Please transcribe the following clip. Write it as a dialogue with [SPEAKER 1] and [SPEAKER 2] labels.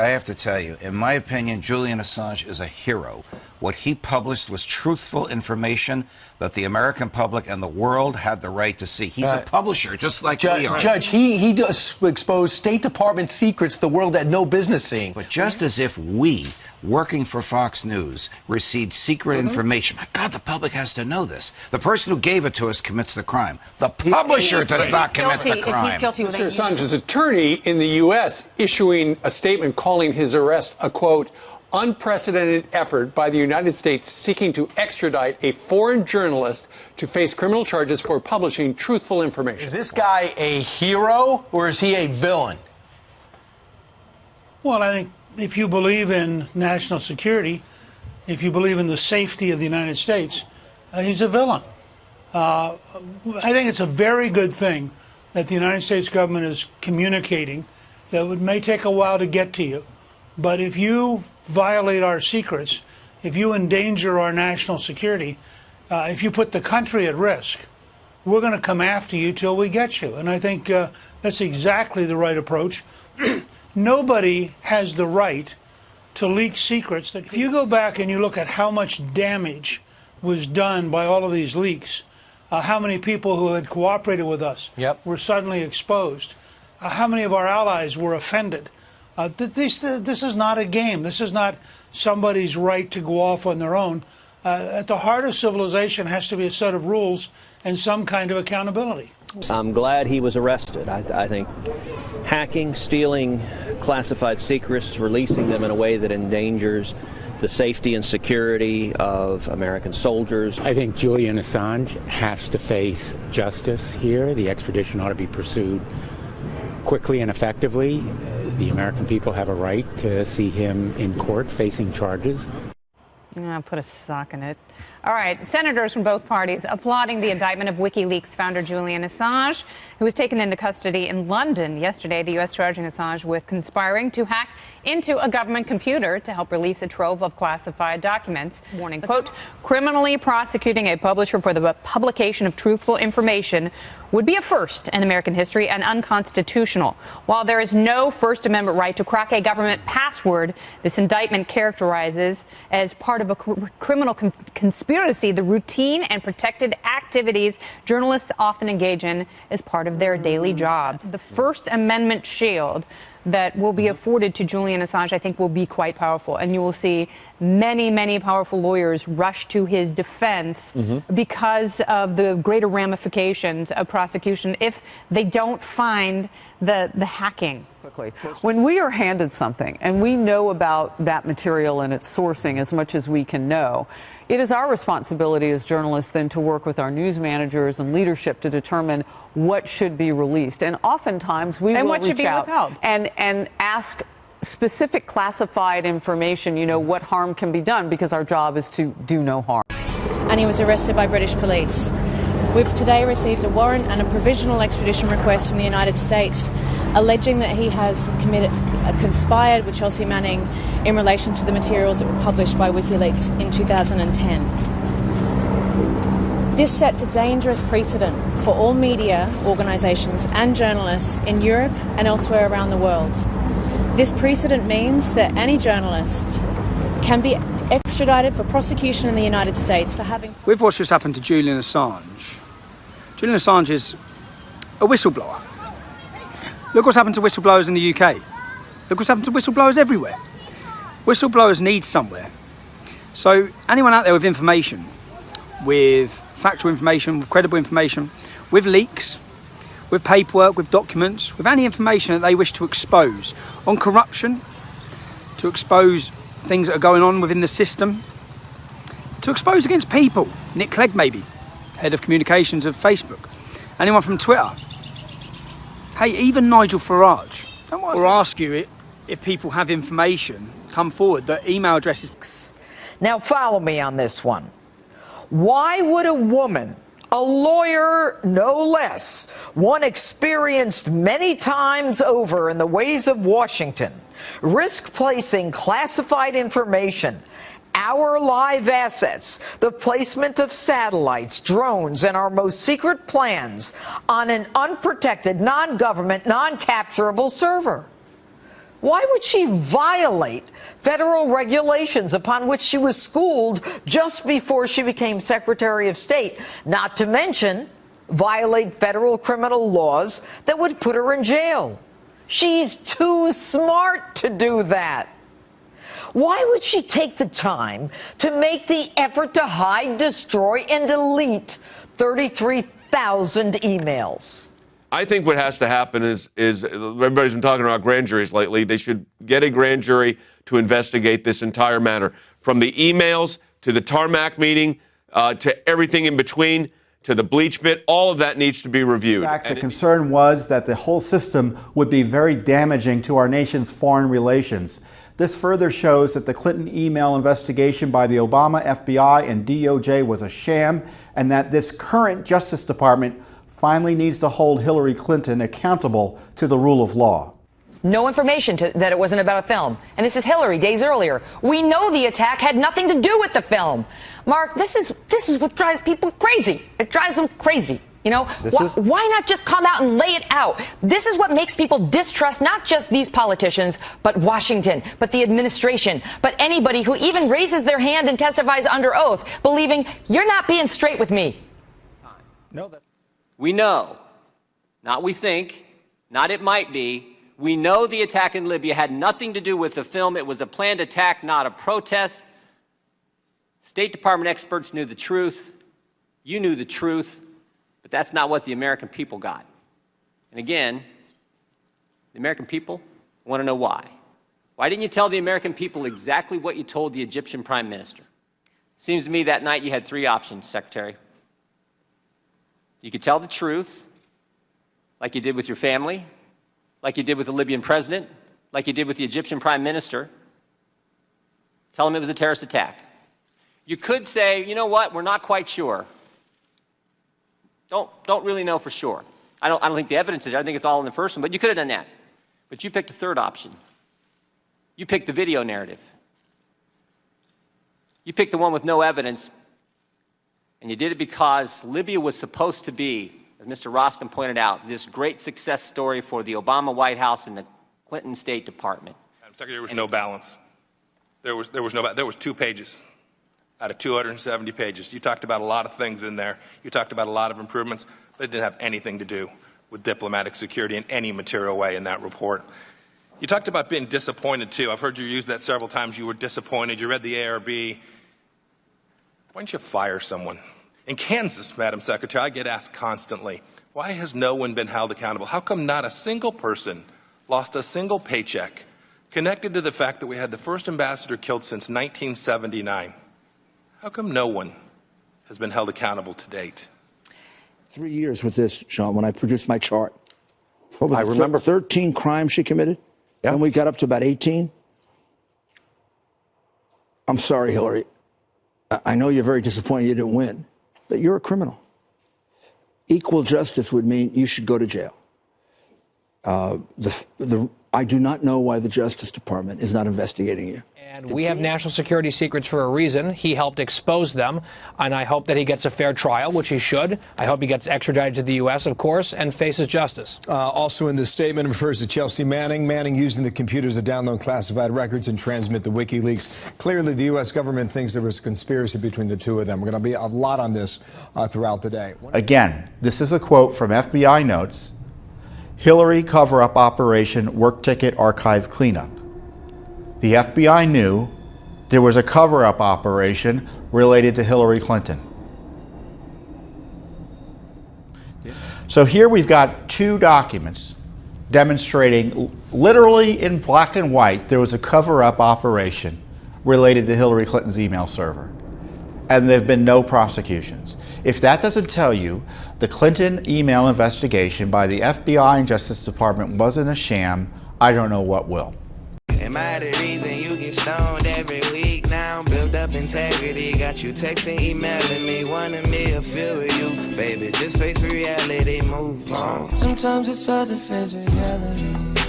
[SPEAKER 1] I have to tell you, in my opinion, Julian Assange is a hero. What he published was truthful information that the American public and the world had the right to see. He's a publisher, just like we are.
[SPEAKER 2] Judge, he does expose State Department secrets the world had no business seeing.
[SPEAKER 1] But just as if we, working for Fox News, received secret information, my God, the public has to know this. The person who gave it to us commits the crime. The publisher does not commit the crime.
[SPEAKER 3] If he's guilty,
[SPEAKER 4] Mr. Assange's attorney in the U.S. issuing a statement calling his arrest a, quote, unprecedented effort by the United States seeking to extradite a foreign journalist to face criminal charges for publishing truthful information.
[SPEAKER 2] Is this guy a hero or is he a villain?
[SPEAKER 5] Well, I think if you believe in national security, if you believe in the safety of the United States, he's a villain. I think it's a very good thing that the United States government is communicating that it may take a while to get to you. But if you violate our secrets, if you endanger our national security, if you put the country at risk, we're going to come after you till we get you. And I think that's exactly the right approach. Nobody has the right to leak secrets. That if you go back and you look at how much damage was done by all of these leaks, how many people who had cooperated with us were suddenly exposed, how many of our allies were offended. This is not a game. This is not somebody's right to go off on their own. At the heart of civilization has to be a set of rules and some kind of accountability.
[SPEAKER 6] I'm glad he was arrested. I think hacking, stealing classified secrets, releasing them in a way that endangers the safety and security of American soldiers.
[SPEAKER 7] I think Julian Assange has to face justice here. The extradition ought to be pursued quickly and effectively. The American people have a right to see him in court facing charges.
[SPEAKER 3] Put a sock in it. All right, senators from both parties applauding the indictment of WikiLeaks founder Julian Assange, who was taken into custody in London yesterday. The U.S. charging Assange with conspiring to hack into a government computer to help release a trove of classified documents. Warning, quote, criminally prosecuting a publisher for the publication of truthful information would be a first in American history and unconstitutional. While there is no First Amendment right to crack a government password, this indictment characterizes as part of a criminal conspiracy the routine and protected activities journalists often engage in as part of their daily jobs. The First Amendment shield that will be afforded to Julian Assange, I think, will be quite powerful. And you will see many, many powerful lawyers rush to his defense because of the greater ramifications of prosecution if they don't find the hacking.
[SPEAKER 8] Quickly. When we are handed something and we know about that material and its sourcing as much as we can know, it is our responsibility as journalists then to work with our news managers and leadership to determine what should be released. And oftentimes we will reach out and ask specific classified information, you know, what harm can be done, because our job is to do no harm.
[SPEAKER 9] And he was arrested by British police. We've today received a warrant and a provisional extradition request from the United States alleging that he has conspired with Chelsea Manning in relation to the materials that were published by WikiLeaks in 2010. This sets a dangerous precedent for all media organisations and journalists in Europe and elsewhere around the world. This precedent means that any journalist can be extradited for prosecution in the United States for having...
[SPEAKER 10] We've watched what's happened to Julian Assange. Julian Assange is a whistleblower. Look what's happened to whistleblowers in the UK. Look what's happened to whistleblowers everywhere. Whistleblowers need somewhere. So anyone out there with information, with factual information, with credible information, with leaks, with paperwork, with documents, with any information that they wish to expose on corruption, to expose things that are going on within the system, to expose against people. Nick Clegg, maybe, head of communications of Facebook. Anyone from Twitter. Hey, even Nigel Farage. Or ask you if people have information, come forward, the email addresses.
[SPEAKER 11] Now follow me on this one. Why would a woman, a lawyer no less, one experienced many times over in the ways of Washington, risk placing classified information, our live assets, the placement of satellites, drones, and our most secret plans on an unprotected, non-government, non-capturable server? Why would she violate federal regulations upon which she was schooled just before she became Secretary of State? Not to mention violate federal criminal laws that would put her in jail. She's too smart to do that. Why would she take the time to make the effort to hide, destroy, and delete 33,000 emails?
[SPEAKER 12] I think what has to happen is everybody's been talking about grand juries lately. They should get a grand jury to investigate this entire matter, from the emails to the tarmac meeting to everything in between to the bleach bit. All of that needs to be reviewed.
[SPEAKER 13] In fact, the concern was that the whole system would be very damaging to our nation's foreign relations. This further shows that the Clinton email investigation by the Obama FBI and DOJ was a sham, and that this current Justice Department finally needs to hold Hillary Clinton accountable to the rule of law.
[SPEAKER 14] No information that it wasn't about a film. And this is Hillary days earlier. We know the attack had nothing to do with the film. Mark, this is what drives people crazy. It drives them crazy. You know, why not just come out and lay it out? This is what makes people distrust not just these politicians, but Washington, but the administration, but anybody who even raises their hand and testifies under oath, believing you're not being straight with me.
[SPEAKER 15] We know, not we think, not it might be, we know the attack in Libya had nothing to do with the film. It was a planned attack, not a protest. State Department experts knew the truth. You knew the truth. But that's not what the American people got. And again, the American people want to know why. Why didn't you tell the American people exactly what you told the Egyptian Prime Minister? Seems to me that night you had three options, Secretary. You could tell the truth, like you did with your family, like you did with the Libyan president, like you did with the Egyptian Prime Minister. Tell them it was a terrorist attack. You could say, you know what, we're not quite sure. Don't really know for sure. I don't think the evidence is there. I think it's all in the first one, but you could have done that. But you picked a third option. You picked the video narrative. You picked the one with no evidence, and you did it because Libya was supposed to be, as Mr. Roskin pointed out, this great success story for the Obama White House and the Clinton State Department.
[SPEAKER 16] Madam Secretary, there was no balance. There was 2 pages out of 270 pages. You talked about a lot of things in there. You talked about a lot of improvements, but it didn't have anything to do with diplomatic security in any material way in that report. You talked about being disappointed, too. I've heard you use that several times. You were disappointed. You read the ARB. Why don't you fire someone? In Kansas, Madam Secretary, I get asked constantly, why has no one been held accountable? How come not a single person lost a single paycheck connected to the fact that we had the first ambassador killed since 1979? How come no one has been held accountable to date?
[SPEAKER 17] 3 years with this, Sean, when I produced my chart. I remember 13 crimes she committed, and we got up to about 18. I'm sorry, Hillary. I know you're very disappointed you didn't win, but you're a criminal. Equal justice would mean you should go to jail. I do not know why the Justice Department is not investigating you.
[SPEAKER 18] And we have national security secrets for a reason. He helped expose them, and I hope that he gets a fair trial, which he should. I hope he gets extradited to the U.S., of course, and faces justice.
[SPEAKER 19] Also in this statement, it refers to Chelsea Manning. Manning using the computers to download classified records and transmit the WikiLeaks. Clearly, the U.S. government thinks there was a conspiracy between the two of them. We're going to be a lot on this throughout the day.
[SPEAKER 13] Again, this is a quote from FBI notes. Hillary cover-up operation work ticket archive cleanup. The FBI knew there was a cover-up operation related to Hillary Clinton. So here we've got 2 documents demonstrating literally in black and white there was a cover-up operation related to Hillary Clinton's email server. And there have been no prosecutions. If that doesn't tell you the Clinton email investigation by the FBI and Justice Department wasn't a sham, I don't know what will.
[SPEAKER 20] Am I the reason you get stoned every week now? Build up integrity, got you texting, emailing me, wanting me to feel with you. Baby, just face reality, move on. Sometimes it's hard to face reality.